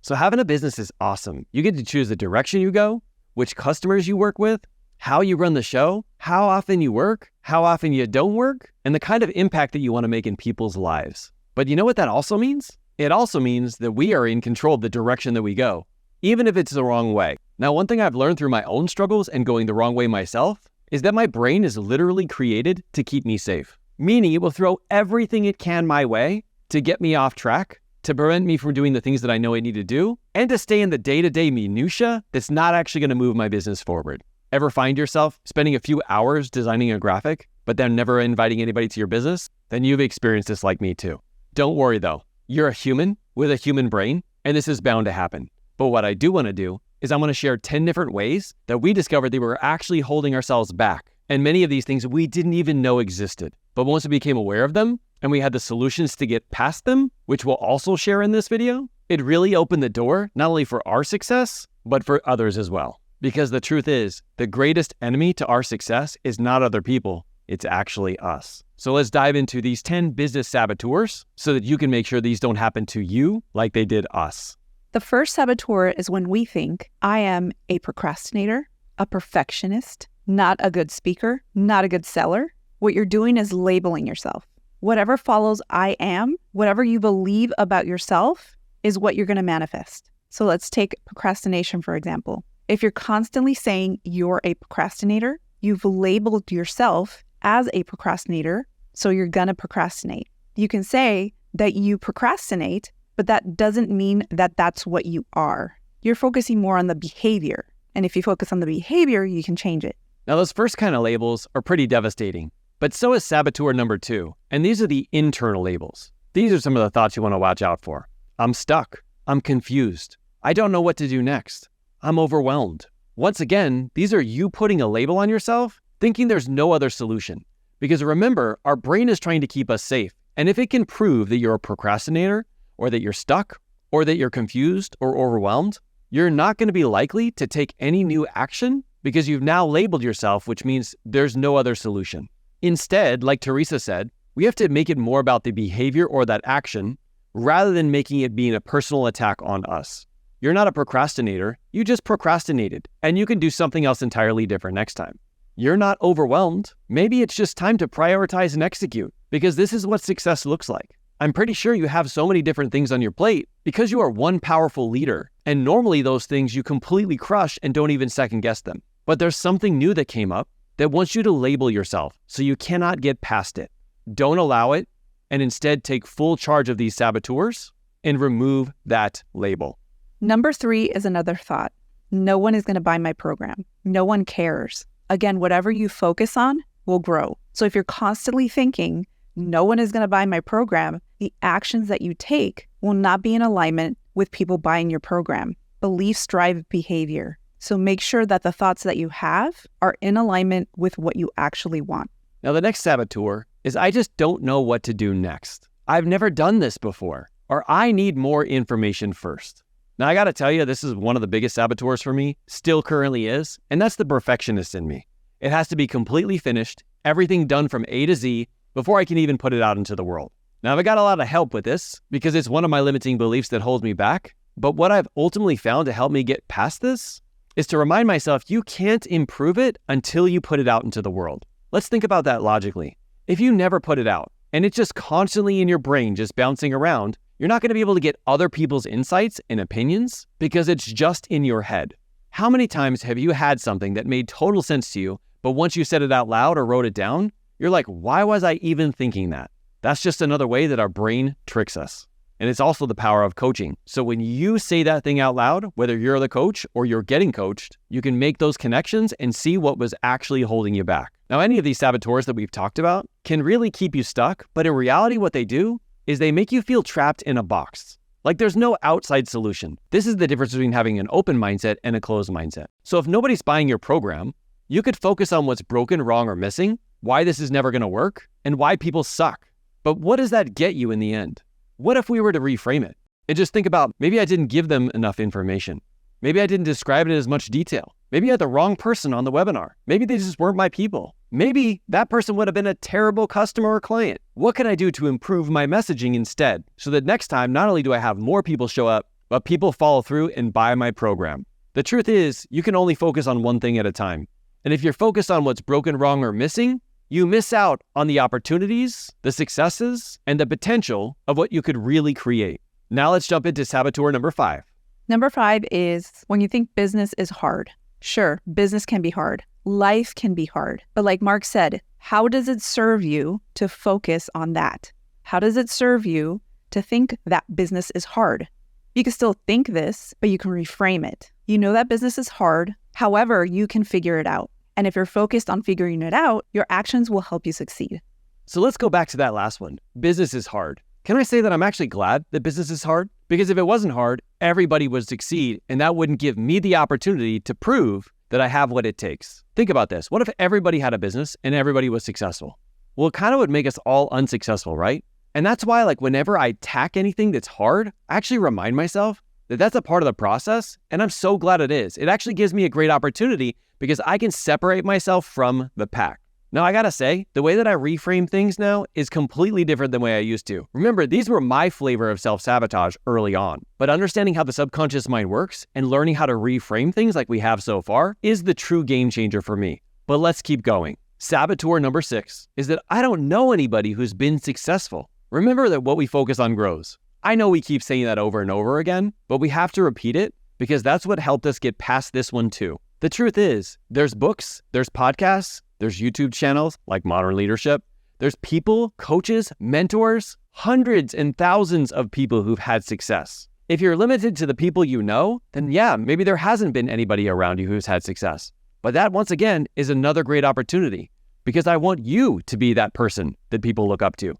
So having a business is awesome. You get to choose the direction you go, which customers you work with, how you run the show, how often you work, how often you don't work, and the kind of impact that you want to make in people's lives. But you know what that also means? It also means that we are in control of the direction that we go, even if it's the wrong way. Now, one thing I've learned through my own struggles and going the wrong way myself is that my brain is literally created to keep me safe, meaning it will throw everything it can my way to get me off track, to prevent me from doing the things that I know I need to do, and to stay in the day-to-day minutia that's not actually going to move my business forward. Ever find yourself spending a few hours designing a graphic, but then never inviting anybody to your business? Then you've experienced this like me too. Don't worry though, you're a human with a human brain, and this is bound to happen. But what I do want to do is I want to share 10 different ways that we discovered that we were actually holding ourselves back. And many of these things we didn't even know existed. But once we became aware of them, and we had the solutions to get past them, which we'll also share in this video, it really opened the door, not only for our success, but for others as well. Because the truth is, the greatest enemy to our success is not other people, it's actually us. So let's dive into these 10 business saboteurs so that you can make sure these don't happen to you like they did us. The first saboteur is when we think, I am a procrastinator, a perfectionist, not a good speaker, not a good seller. What you're doing is labeling yourself. Whatever follows I am, whatever you believe about yourself is what you're going to manifest. So let's take procrastination, for example. If you're constantly saying you're a procrastinator, you've labeled yourself as a procrastinator, so you're going to procrastinate. You can say that you procrastinate, but that doesn't mean that that's what you are. You're focusing more on the behavior. And if you focus on the behavior, you can change it. Now, those first kind of labels are pretty devastating, but so is saboteur number 2. And these are the internal labels. These are some of the thoughts you want to watch out for. I'm stuck. I'm confused. I don't know what to do next. I'm overwhelmed. Once again, these are you putting a label on yourself, thinking there's no other solution. Because remember, our brain is trying to keep us safe. And if it can prove that you're a procrastinator, or that you're stuck, or that you're confused or overwhelmed, you're not going to be likely to take any new action because you've now labeled yourself, which means there's no other solution. Instead, like Teresa said, we have to make it more about the behavior or that action rather than making it being a personal attack on us. You're not a procrastinator, you just procrastinated, and you can do something else entirely different next time. You're not overwhelmed. Maybe it's just time to prioritize and execute, because this is what success looks like. I'm pretty sure you have so many different things on your plate because you are one powerful leader, and normally those things you completely crush and don't even second guess them. But there's something new that came up that wants you to label yourself so you cannot get past it. Don't allow it, and instead take full charge of these saboteurs and remove that label. Number 3 is another thought. No one is going to buy my program. No one cares. Again, whatever you focus on will grow. So if you're constantly thinking, no one is going to buy my program, the actions that you take will not be in alignment with people buying your program. Beliefs drive behavior. So make sure that the thoughts that you have are in alignment with what you actually want. Now, the next saboteur is I just don't know what to do next. I've never done this before, or I need more information first. Now, I got to tell you, this is one of the biggest saboteurs for me, still currently is, and that's the perfectionist in me. It has to be completely finished, everything done from A to Z, before I can even put it out into the world. Now, I've got a lot of help with this because it's one of my limiting beliefs that holds me back. But what I've ultimately found to help me get past this is to remind myself you can't improve it until you put it out into the world. Let's think about that logically. If you never put it out and it's just constantly in your brain, just bouncing around, you're not going to be able to get other people's insights and opinions because it's just in your head. How many times have you had something that made total sense to you, but once you said it out loud or wrote it down, you're like, why was I even thinking that? That's just another way that our brain tricks us. And it's also the power of coaching. So when you say that thing out loud, whether you're the coach or you're getting coached, you can make those connections and see what was actually holding you back. Now, any of these saboteurs that we've talked about can really keep you stuck, but in reality, what they do is they make you feel trapped in a box. Like there's no outside solution. This is the difference between having an open mindset and a closed mindset. So if nobody's buying your program, you could focus on what's broken, wrong, or missing, why this is never going to work, and why people suck. But what does that get you in the end? What if we were to reframe it and just think about, maybe I didn't give them enough information. Maybe I didn't describe it in as much detail. Maybe I had the wrong person on the webinar. Maybe they just weren't my people. Maybe that person would have been a terrible customer or client. What can I do to improve my messaging instead? So that next time, not only do I have more people show up, but people follow through and buy my program. The truth is, you can only focus on one thing at a time. And if you're focused on what's broken, wrong, or missing, you miss out on the opportunities, the successes, and the potential of what you could really create. Now let's jump into saboteur number 5. Number 5 is when you think business is hard. Sure, business can be hard. Life can be hard. But like Mark said, how does it serve you to focus on that? How does it serve you to think that business is hard? You can still think this, but you can reframe it. You know that business is hard. However, you can figure it out. And if you're focused on figuring it out, your actions will help you succeed. So let's go back to that last one. Business is hard. Can I say that I'm actually glad that business is hard? Because if it wasn't hard, everybody would succeed, and that wouldn't give me the opportunity to prove that I have what it takes. Think about this. What if everybody had a business and everybody was successful? Well, it kind of would make us all unsuccessful, right? And that's why, whenever I tack anything that's hard, I actually remind myself that that's a part of the process, and I'm so glad it is. It actually gives me a great opportunity because I can separate myself from the pack. Now, I gotta say, the way that I reframe things now is completely different than the way I used to. Remember, these were my flavor of self-sabotage early on, but understanding how the subconscious mind works and learning how to reframe things like we have so far is the true game changer for me. But let's keep going. Saboteur number 6 is that I don't know anybody who's been successful. Remember that what we focus on grows. I know we keep saying that over and over again, but we have to repeat it because that's what helped us get past this one too. The truth is, there's books, there's podcasts, there's YouTube channels like Modern Leadership. There's people, coaches, mentors, hundreds and thousands of people who've had success. If you're limited to the people you know, then yeah, maybe there hasn't been anybody around you who's had success. But that, once again, is another great opportunity because I want you to be that person that people look up to.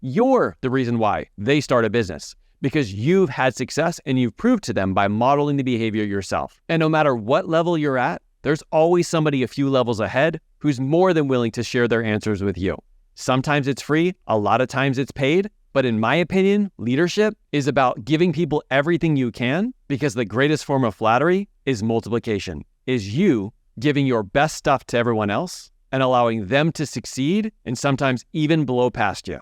You're the reason why they start a business because you've had success and you've proved to them by modeling the behavior yourself. And no matter what level you're at, there's always somebody a few levels ahead who's more than willing to share their answers with you. Sometimes it's free, a lot of times it's paid, but in my opinion, leadership is about giving people everything you can because the greatest form of flattery is multiplication, is you giving your best stuff to everyone else and allowing them to succeed and sometimes even blow past you.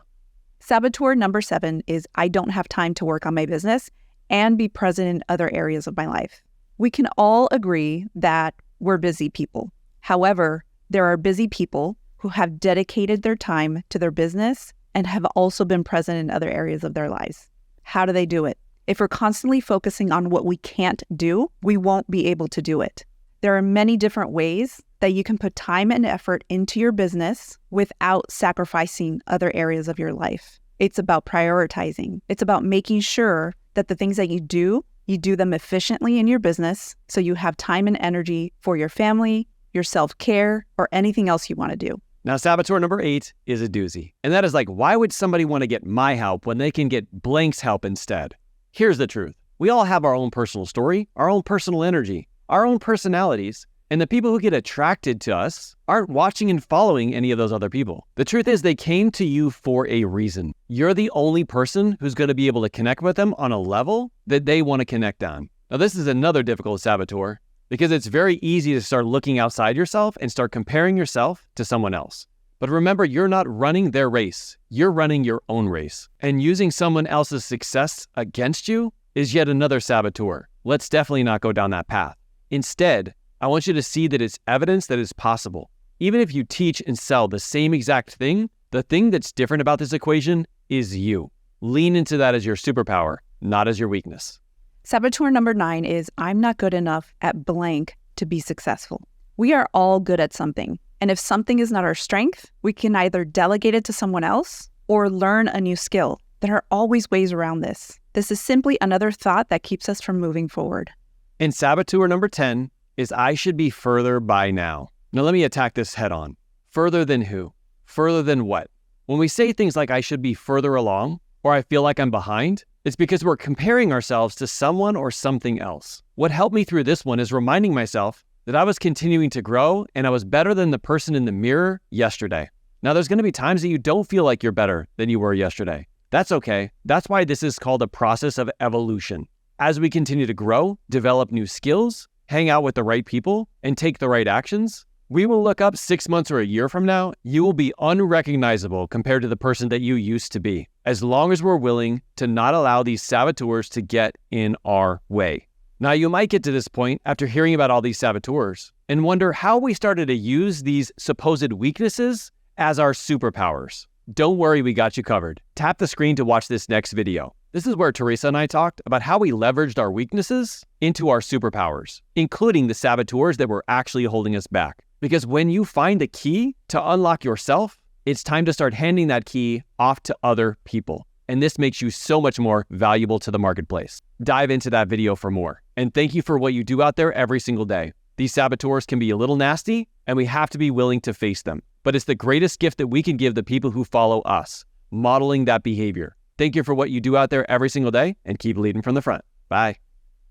Saboteur number 7 is I don't have time to work on my business and be present in other areas of my life. We can all agree that we're busy people. However, there are busy people who have dedicated their time to their business and have also been present in other areas of their lives. How do they do it? If we're constantly focusing on what we can't do, we won't be able to do it. There are many different ways that you can put time and effort into your business without sacrificing other areas of your life. It's about prioritizing. It's about making sure that the things that you do them efficiently in your business so you have time and energy for your family, your self-care, or anything else you want to do. Now, saboteur number 8 is a doozy. And that is why would somebody want to get my help when they can get blank's help instead? Here's the truth. We all have our own personal story, our own personal energy, our own personalities, and the people who get attracted to us aren't watching and following any of those other people. The truth is they came to you for a reason. You're the only person who's going to be able to connect with them on a level that they want to connect on. Now, this is another difficult saboteur because it's very easy to start looking outside yourself and start comparing yourself to someone else. But remember, you're not running their race. You're running your own race. And using someone else's success against you is yet another saboteur. Let's definitely not go down that path. Instead, I want you to see that it's evidence that it's possible. Even if you teach and sell the same exact thing, the thing that's different about this equation is you. Lean into that as your superpower, not as your weakness. Saboteur number 9 is I'm not good enough at blank to be successful. We are all good at something. And if something is not our strength, we can either delegate it to someone else or learn a new skill. There are always ways around this. This is simply another thought that keeps us from moving forward. And saboteur number 10 is I should be further by now. Now let me attack this head on. Further than who? Further than what? When we say things like I should be further along or I feel like I'm behind, it's because we're comparing ourselves to someone or something else. What helped me through this one is reminding myself that I was continuing to grow and I was better than the person in the mirror yesterday. Now there's going to be times that you don't feel like you're better than you were yesterday. That's okay. That's why this is called a process of evolution. As we continue to grow, develop new skills, hang out with the right people, and take the right actions, We will look up 6 months or a year from now, you will be unrecognizable compared to the person that you used to be, as long as we're willing to not allow these saboteurs to get in our way. Now, you might get to this point after hearing about all these saboteurs and wonder how we started to use these supposed weaknesses as our superpowers. Don't worry, we got you covered. Tap the screen to watch this next video. This is where Teresa and I talked about how we leveraged our weaknesses into our superpowers, including the saboteurs that were actually holding us back. Because when you find the key to unlock yourself, it's time to start handing that key off to other people. And this makes you so much more valuable to the marketplace. Dive into that video for more. And thank you for what you do out there every single day. These saboteurs can be a little nasty, and we have to be willing to face them. But it's the greatest gift that we can give the people who follow us, modeling that behavior. Thank you for what you do out there every single day, and keep leading from the front. Bye.